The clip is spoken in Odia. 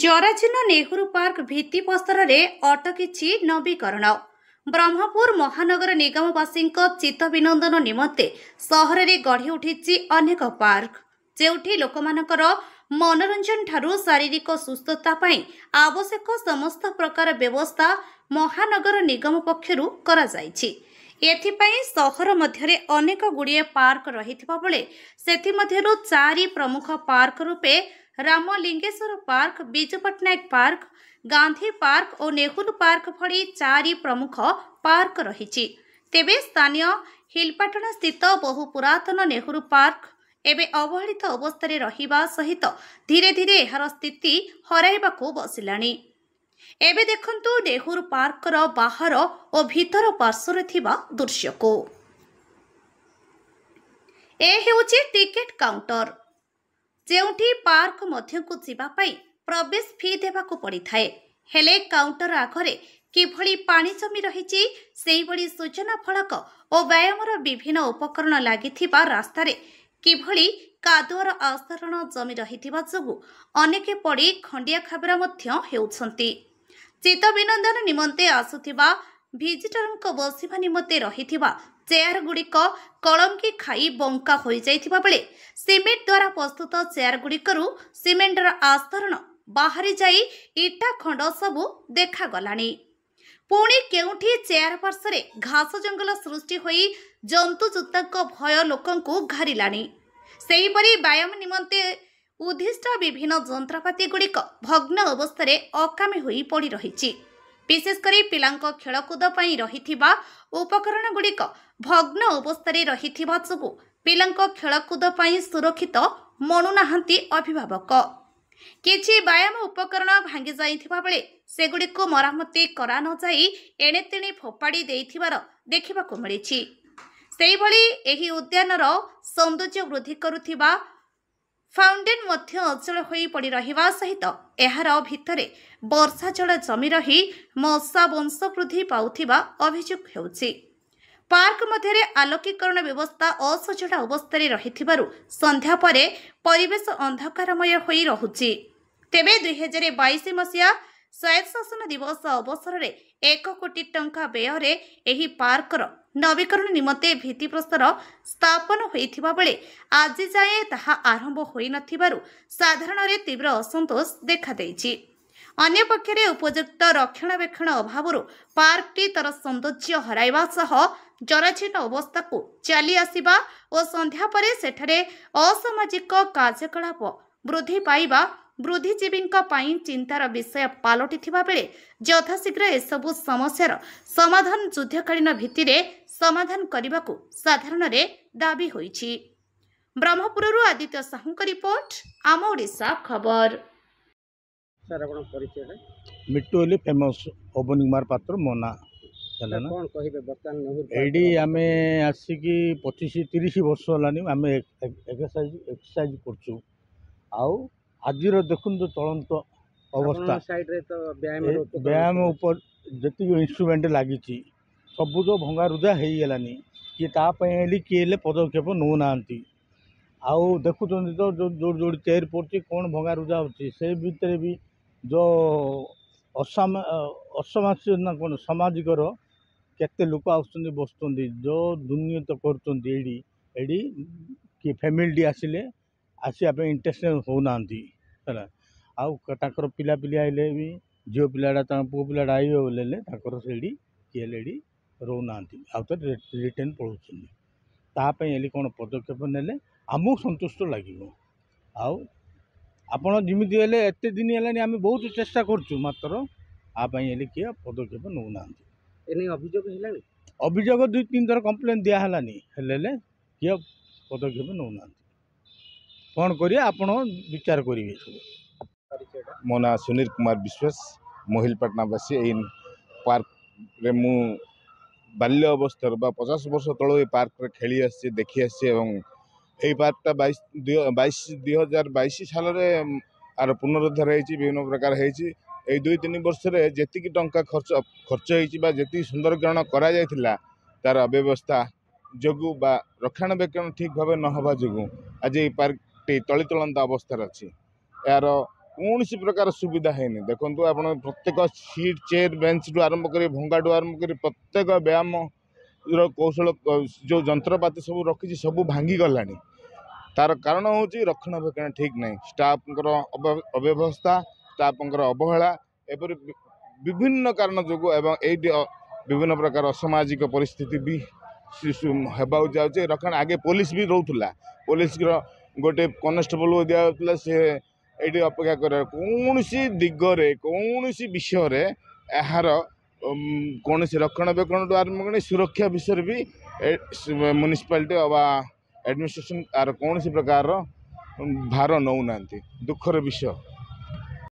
ଜରାଜୀର୍ଣ୍ଣ ନେହେରୁ ପାର୍କ ଭିତ୍ତିପ୍ରସ୍ତରରେ ଅଟକିଛି ନବୀକରଣ। ବ୍ରହ୍ମପୁର ମହାନଗର ନିଗମବାସୀଙ୍କ ଚିତ୍ତ ବିନୋଦନ ନିମନ୍ତେ ସହରରେ ଗଢ଼ି ଉଠିଛି ଅନେକ ପାର୍କ, ଯେଉଁଠି ଲୋକମାନଙ୍କର ମନୋରଞ୍ଜନ ଠାରୁ ଶାରୀରିକ ସୁସ୍ଥତା ପାଇଁ ଆବଶ୍ୟକ ସମସ୍ତ ପ୍ରକାର ବ୍ୟବସ୍ଥା ମହାନଗର ନିଗମ ପକ୍ଷରୁ କରାଯାଇଛି। ଏଥିପାଇଁ ସହର ମଧ୍ୟରେ ଅନେକ ଗୁଡ଼ିଏ ପାର୍କ ରହିଥିବା ବେଳେ ସେଥିମଧ୍ୟରୁ 4 ପ୍ରମୁଖ ପାର୍କ ରୂପେ Ramalingeswar park, Biju Patnaik park, Gandhi park ଓ ନେହେରୁ ପାର୍କ ଭଳି 4 ପ୍ରମୁଖ ପାର୍କ ରହିଛି। ତେବେ ସ୍ଥାନୀୟ ହିଲପାଟଣା ସ୍ଥିତ ବହୁ ପୁରାତନ ନେହେରୁ ପାର୍କ ଏବେ ଅବହେଳିତ ଅବସ୍ଥାରେ ରହିବା ସହିତ ଧୀରେ ଧୀରେ ଏହାର ସ୍ଥିତି ହରାଇବାକୁ ବସିଲାଣି। ଏବେ ଦେଖନ୍ତୁ ନେହେରୁ ପାର୍କର ବାହାର ଓ ଭିତର ପାର୍ଶ୍ୱରେ ଥିବା ଦୃଶ୍ୟକୁ। ଏ ହେଉଛି ଟିକେଟ କାଉଣ୍ଟର, ଯେଉଁଠି ପାର୍କ ମଧ୍ୟକୁ ଯିବା ପାଇଁ ପ୍ରବେଶ ଫି ଦେବାକୁ ପଡ଼ିଥାଏ। ହେଲେ କାଉଣ୍ଟର ଆଗରେ କିଭଳି ପାଣି ଜମି ରହିଛି, ସେହିଭଳି ସୂଚନା ଫଳକ ଓ ବ୍ୟାୟାମର ବିଭିନ୍ନ ଉପକରଣ ଲାଗିଥିବା ରାସ୍ତାରେ କିଭଳି କାଦୁଅର ଆସ୍ତରଣ ଜମି ରହିଥିବା ଯୋଗୁଁ ଅନେକେ ପଡ଼ି ଖଣ୍ଡିଆ ଖାବରା ମଧ୍ୟ ହେଉଛନ୍ତି। ଚିତ୍ତ ବିନୋଦନ ନିମନ୍ତେ ଆସୁଥିବା ଭିଜିଟରଙ୍କ ବସିବା ନିମନ୍ତେ ରହିଥିବା ଚେୟାର ଗୁଡ଼ିକ କଳଙ୍କି ଖାଇ ବଙ୍କା ହୋଇଯାଇଥିବା ବେଳେ ସିମେଣ୍ଟ ଦ୍ୱାରା ପ୍ରସ୍ତୁତ ଚେୟାର ଗୁଡ଼ିକରୁ ସିମେଣ୍ଟର ଆସ୍ତରଣ ବାହାରି ଯାଇ ଇଟା ଖଣ୍ଡ ସବୁ ଦେଖାଗଲାଣି। ପୁଣି କେଉଁଠି ଚେୟାର ପାର୍ଶ୍ୱରେ ଘାସ ଜଙ୍ଗଲ ସୃଷ୍ଟି ହୋଇ ଜନ୍ତୁଜୁତାଙ୍କ ଭୟ ଲୋକଙ୍କୁ ଘାରିଲାଣି। ସେହିପରି ବ୍ୟାୟାମ ନିମନ୍ତେ ଉଦ୍ଦିଷ୍ଟ ବିଭିନ୍ନ ଯନ୍ତ୍ରପାତି ଗୁଡ଼ିକ ଭଗ୍ନ ଅବସ୍ଥାରେ ଅକାମୀ ହୋଇ ପଡ଼ି ରହିଛି। ବିଶେଷ କରି ପିଲାଙ୍କ ଖେଳକୁଦ ପାଇଁ ରହିଥିବା ଉପକରଣ ଗୁଡ଼ିକ ଭଗ୍ନ ଅବସ୍ଥାରେ ରହିଥିବା ଯୋଗୁଁ ପିଲାଙ୍କ ଖେଳକୁଦ ପାଇଁ ସୁରକ୍ଷିତ ମଣୁନାହାନ୍ତି ଅଭିଭାବକ। କିଛି ବ୍ୟାୟାମ ଉପକରଣ ଭାଙ୍ଗି ଯାଇଥିବା ବେଳେ ସେଗୁଡ଼ିକୁ ମରାମତି କରା ନଯାଇ ଏଣେତେଣେ ଫୋପାଡ଼ି ଦେଇଥିବାର ଦେଖିବାକୁ ମିଳିଛି। ସେହିଭଳି ଏହି ଉଦ୍ୟାନର ସୌନ୍ଦର୍ଯ୍ୟ ବୃଦ୍ଧି କରୁଥିବା ଫାଉଣ୍ଟେନ୍ ମଧ୍ୟ ଅଚଳ ହୋଇ ପଡ଼ି ରହିବା ସହିତ ଏହାର ଭିତରେ ବର୍ଷା ଜଳ ଜମି ରହି ମଶା ବଂଶ ବୃଦ୍ଧି ପାଉଥିବା ଅଭିଯୋଗ ହେଉଛି। ପାର୍କ ମଧ୍ୟରେ ଆଲୋକୀକରଣ ବ୍ୟବସ୍ଥା ଅସଜଡ଼ା ଅବସ୍ଥାରେ ରହିଥିବାରୁ ସନ୍ଧ୍ୟା ପରେ ପରିବେଶ ଅନ୍ଧକାରମୟ ହୋଇ ରହୁଛି। ତେବେ 2022 ମସିହା ସ୍ୱାୟତ୍ତ ଶାସନ ଦିବସ ଅବସରରେ 1 କୋଟି ଟଙ୍କା ବ୍ୟୟରେ ଏହି ପାର୍କର ନବୀକରଣ ନିମନ୍ତେ ଭିତ୍ତିପ୍ରସ୍ତର ସ୍ଥାପନ ହୋଇଥିବା ବେଳେ ଆଜି ଯାଏଁ ତାହା ଆରମ୍ଭ ହୋଇନଥିବାରୁ ସାଧାରଣରେ ତୀବ୍ର ଅସନ୍ତୋଷ ଦେଖାଦେଇଛି। ଅନ୍ୟପକ୍ଷରେ ଉପଯୁକ୍ତ ରକ୍ଷଣାବେକ୍ଷଣ ଅଭାବରୁ ପାର୍କଟି ତର ସୌନ୍ଦର୍ଯ୍ୟ ହରାଇବା ସହ ଜରାଜୀର୍ଣ୍ଣ ଅବସ୍ଥାକୁ ଚାଲି ଆସିବା ଓ ସନ୍ଧ୍ୟା ପରେ ସେଠାରେ ଅସାମାଜିକ କାର୍ଯ୍ୟକଳାପ ବୃଦ୍ଧି ପାଇବା ବୁଦ୍ଧିଜୀବୀଙ୍କ ପାଇଁ ଚିନ୍ତାର ବିଷୟ ପାଲଟିଥିବା ବେଳେ ଯଥାଶୀଘ୍ର ଏସବୁ ସମସ୍ୟାର ସମାଧାନ ଯୁଦ୍ଧକାଳୀନ ଭିତ୍ତିରେ ସମାଧାନ କରିବାକୁ ସାଧାରଣରେ ଦାବି ହୋଇଛି। ବ୍ରହ୍ମପୁରରୁ ଆଦିତ୍ୟ ସାହୁଙ୍କ ରିପୋର୍ଟ, ଆମ ଓଡ଼ିଶା ଖବର। सर आपण परिचय मिट्टू ओली फेमस अवनी कुमार पात्र मो ना कौन कहिबे बर्तमान नेहरू एडी आमे आसिकी 25-30 वर्ष हलानी आमे एक्सरसाइज करछु। आउ आजिर देखुन तो चलंत अवस्था साइड रे तो व्यायाम ऊपर जति इंस्ट्रूमेंट लागिची सबु तो भंगा रुजा हेई गेलानी कि ता पयली केले पदक्षेप नौ नांती। आउ देखुछन तो जो जोड़ी चेयर पड़ची कौन भंगा रुजा होची से भीतर भी जो असमाज ना कौन सामाजिक केते लोक आसुचंदी बसुचंदी जो दुर्नीत करुचंदी एडी कि फैमिली आसिले आसिया पे इंटरेस्ट होनांती है। आउ ताकर पिला पिली आइले भी झील पिलाड़ा पुओ पिलाड़ा आइबे बोले ताकर सेडी किए लेडी रोनांती आउ तो रिटर्न पळुचंदी तापई एली कौन पदक्षेप नेले आमको संतुष्ट लगे। आउ आपण जमीती हेले एते दिन हेलानी आमे बहुत चेष्टा करछु मात्र आपई एली किए पदक्षेप नौ नांती। एने अभियोग हेलानी अभियोग 2-3 थर कंप्लेन दिया हेलानी हेले किए पदक्षेप नौ नांती। कौन करिए आपण विचार करिवे। मो ना सुनील कुमार विश्वास मोहिलपाटनावासी एई पार्क रे मु बाल्य अवस्था 50 वर्ष तल ए पार्क रे खेली आसी देखी आसी एवं यही पार्कटा 2022 साल आर पुनरुद्धार होती विभिन्न प्रकार होती। 2-3 वर्ष जी टंका खर्च होती सुंदरीकरण करा तार अव्यवस्था जोगु बा रक्षणाबेक्षण ठीक भाव न हवा जोगु आज ये पार्क तली तलंत अवस्था अच्छी। यार कौन प्रकार सुविधा है देखो आप प्रत्येक सीट चेयर बेंच रु आरंभ कर भंगा टू आरंभ कर प्रत्येक व्यायाम कौशल जो जंत्रपाति सब रखी सब भांगी गला तार कारण हूँ रक्षणाबेक्षण ठीक नहीं स्टाफ अव्यवस्था स्टाफ अवहेला एपरी विभिन्न कारण जो विभिन्न प्रकार असामाजिक परिस्थिति भी होगा जाऊँचे रक्षण आगे पुलिस भी रोला पुलिस गोटे कनेस्टेबल दिया सी ये अपेक्षा कर कौन दिगरे कौन विषय यार कौन रक्षणाबेक्षण आरंभ कर सुरक्षा विषय भी म्युनिसिपालिटी एडमिनिस्ट्रेशन यार कौन प्रकार भार नौ ना दुखर विषय।